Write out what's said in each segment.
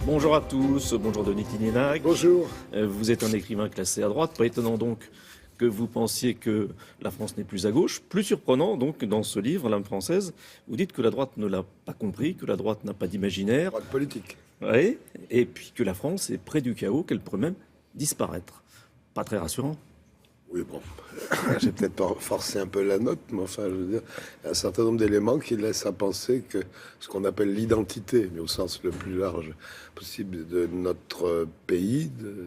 Bonjour à tous, bonjour Denis Tiniénac. Bonjour. Vous êtes un écrivain classé à droite, pas étonnant donc que vous pensiez que la France n'est plus à gauche. Plus surprenant donc dans ce livre, L'âme française, vous dites que la droite ne l'a pas compris, que la droite n'a pas d'imaginaire. Droite politique. Oui, et puis que la France est près du chaos, qu'elle pourrait même disparaître. Pas très rassurant. Oui, bon, j'ai peut-être forcé un peu la note, mais enfin, je veux dire, il y a un certain nombre d'éléments qui laissent à penser que ce qu'on appelle l'identité, mais au sens le plus large possible de notre pays, de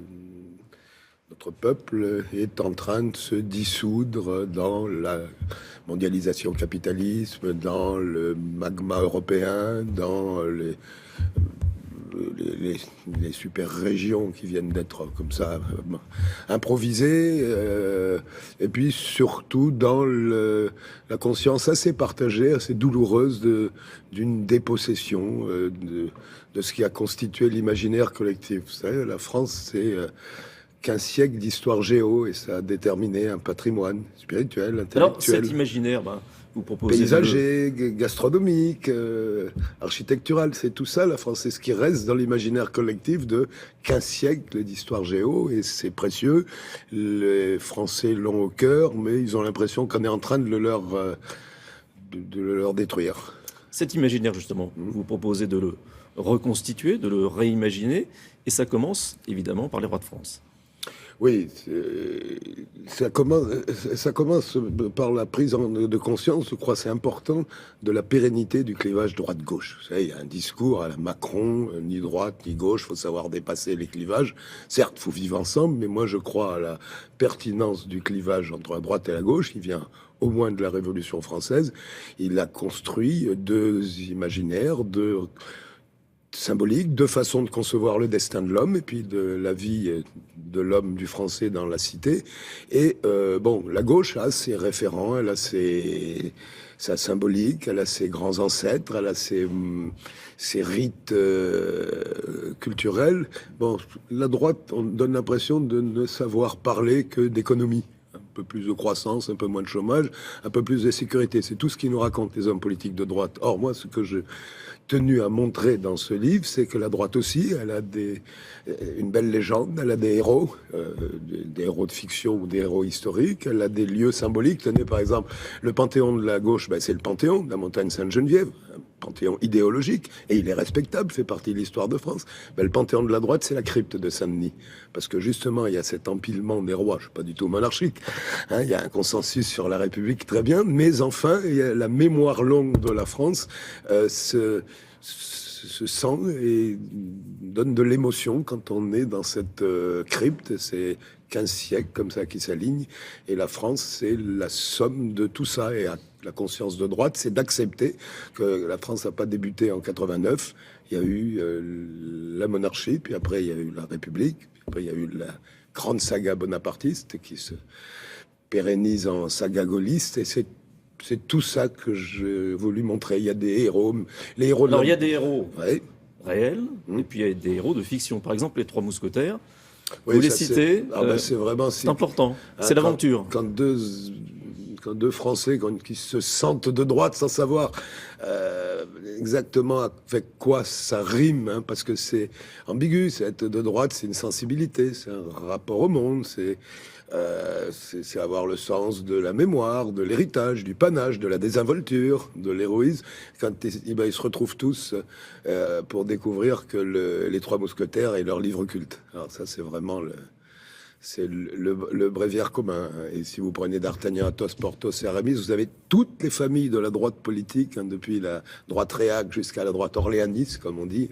notre peuple, est en train de se dissoudre dans la mondialisation capitalisme, dans le magma européen, dans les super régions qui viennent d'être comme ça improvisées, et puis surtout dans la conscience assez partagée, assez douloureuse d'une dépossession de ce qui a constitué l'imaginaire collectif. Vous savez, la France, c'est 15 siècles d'histoire géo, et ça a déterminé un patrimoine spirituel, intellectuel. Alors cet imaginaire, vous proposez paysager, gastronomique, architectural, c'est tout ça la France, c'est ce qui reste dans l'imaginaire collectif de 15 siècles d'histoire géo, et c'est précieux. Les Français l'ont au cœur, mais ils ont l'impression qu'on est en train de le leur détruire. Cet imaginaire justement, vous proposez de le reconstituer, de le réimaginer, et ça commence évidemment par les rois de France. Oui, ça commence par la prise de conscience, je crois, c'est important, de la pérennité du clivage droite-gauche. Vous savez, il y a un discours à la Macron, ni droite ni gauche, faut savoir dépasser les clivages. Certes, faut vivre ensemble, mais moi je crois à la pertinence du clivage entre la droite et la gauche, qui vient au moins de la Révolution française. Il a construit deux imaginaires, deux symbolique, deux façons de concevoir le destin de l'homme et puis de la vie de l'homme, du français dans la cité. Et bon, la gauche a ses référents, elle a sa symbolique, elle a ses grands ancêtres, elle a ses rites culturels. Bon, la droite, on donne l'impression de ne savoir parler que d'économie. Un peu plus de croissance, un peu moins de chômage, un peu plus de sécurité. C'est tout ce qu'ils nous racontent, les hommes politiques de droite. Or, moi, ce que j'ai tenu à montrer dans ce livre, c'est que la droite aussi, elle a une belle légende, elle a des héros de fiction ou des héros historiques, elle a des lieux symboliques. Tenez, par exemple, le panthéon de la gauche, c'est le panthéon de la montagne Sainte-Geneviève, un panthéon idéologique, et il est respectable, fait partie de l'histoire de France. Le panthéon de la droite, c'est la crypte de Saint-Denis, parce que justement, il y a cet empilement des rois. Je suis pas du tout monarchique, il y a un consensus sur la République, très bien, mais enfin, il y a la mémoire longue de la France se sent et donne de l'émotion quand on est dans cette crypte. C'est 15 siècles comme ça qui s'alignent, et la France, c'est la somme de tout ça. Et la conscience de droite, c'est d'accepter que la France n'a pas débuté en 89. Il y a eu la monarchie, puis après il y a eu la République, puis après il y a eu la grande saga bonapartiste qui se pérennise en saga gaulliste, et c'est tout ça que j'ai voulu montrer. Il y a des héros. Les héros. Alors il y a des héros réels, et puis il y a des héros de fiction. Par exemple, les Trois Mousquetaires. Oui, vous les citez. C'est vraiment c'est important. C'est l'aventure. Quand deux Français qui se sentent de droite sans savoir exactement avec quoi ça rime, parce que c'est ambigu. C'est être de droite, c'est une sensibilité, c'est un rapport au monde, c'est avoir le sens de la mémoire, de l'héritage, du panache, de la désinvolture, de l'héroïsme. Quand ils se retrouvent tous pour découvrir que les Trois Mousquetaires est leur livre culte. Alors ça, c'est vraiment le bréviaire commun. Et si vous prenez d'Artagnan, Athos, Porthos et Aramis, vous avez toutes les familles de la droite politique, depuis la droite réac jusqu'à la droite orléaniste, comme on dit,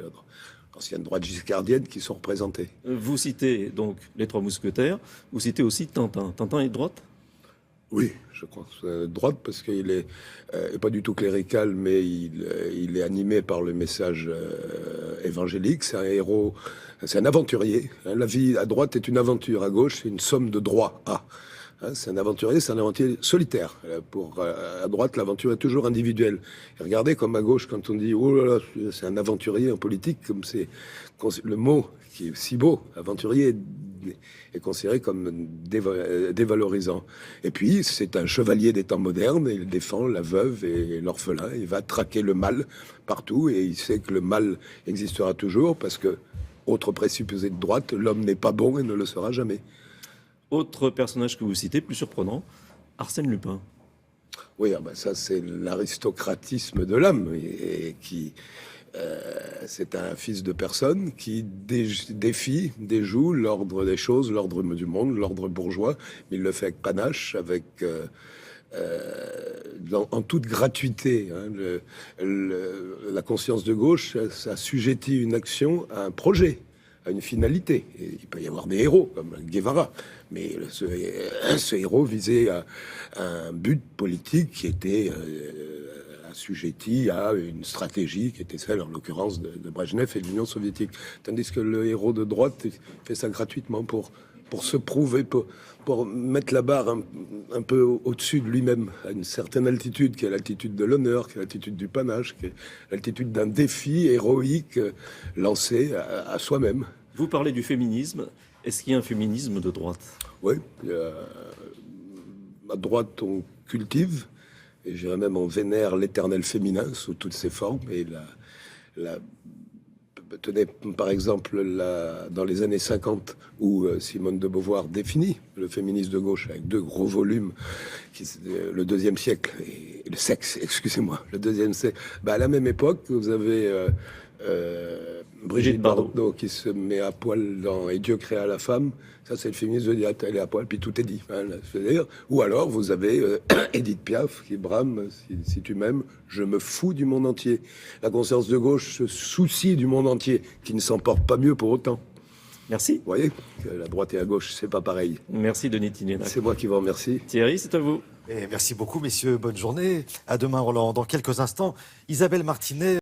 l'ancienne droite giscardienne, qui sont représentées. Vous citez donc les Trois Mousquetaires, vous citez aussi Tintin. Tintin est de droite ? Oui, je crois. Droite parce qu'il est pas du tout clérical, mais il est animé par le message évangélique. C'est un héros, c'est un aventurier. La vie à droite est une aventure, à gauche c'est une somme de droits. C'est un aventurier solitaire. À droite, l'aventure est toujours individuelle. Et regardez comme à gauche, quand on dit oh là là, c'est un aventurier en politique, comme c'est le mot qui est si beau, aventurier, est considéré comme dévalorisant. Et puis, c'est un chevalier des temps modernes, et il défend la veuve et l'orphelin. Il va traquer le mal partout, et il sait que le mal existera toujours, parce que, autre présupposé de droite, l'homme n'est pas bon et ne le sera jamais. Autre personnage que vous citez, plus surprenant, Arsène Lupin. Oui, ça c'est l'aristocratisme de l'homme, et qui... c'est un fils de personne qui défie, déjoue l'ordre des choses, l'ordre du monde, l'ordre bourgeois. Mais il le fait avec panache, en toute gratuité. La conscience de gauche, ça assujettit une action à un projet, à une finalité. Et il peut y avoir des héros, comme Guevara. Mais ce héros visait à un but politique qui était... assujetti à une stratégie qui était celle, en l'occurrence, de Brejnev et de l'Union soviétique. Tandis que le héros de droite fait ça gratuitement pour se prouver, pour mettre la barre un peu au-dessus de lui-même, à une certaine altitude, qui est l'altitude de l'honneur, qui est l'altitude du panache, qui est l'altitude d'un défi héroïque lancé à soi-même. Vous parlez du féminisme. Est-ce qu'il y a un féminisme de droite? Oui. À droite, on cultive. Et je dirais même on vénère l'éternel féminin sous toutes ses formes. Et tenez, par exemple, dans les années 50, où Simone de Beauvoir définit le féminisme de gauche avec 2 gros volumes, le deuxième siècle, et le sexe, excusez-moi, le deuxième siècle. À la même époque, vous avez Brigitte Bardot qui se met à poil dans Et Dieu créa la femme. Ça, c'est le féminisme de dire, elle est à poil, puis tout est dit. Ou alors, vous avez Édith Piaf qui brame, si tu m'aimes, je me fous du monde entier. La conscience de gauche se soucie du monde entier, qui ne s'en porte pas mieux pour autant. Merci. Vous voyez, que la droite et la gauche, c'est pas pareil. Merci, Denis Tinelak. C'est moi qui vous remercie. Thierry, c'est à vous. Et merci beaucoup, messieurs. Bonne journée. À demain, Roland. Dans quelques instants, Isabelle Martinet.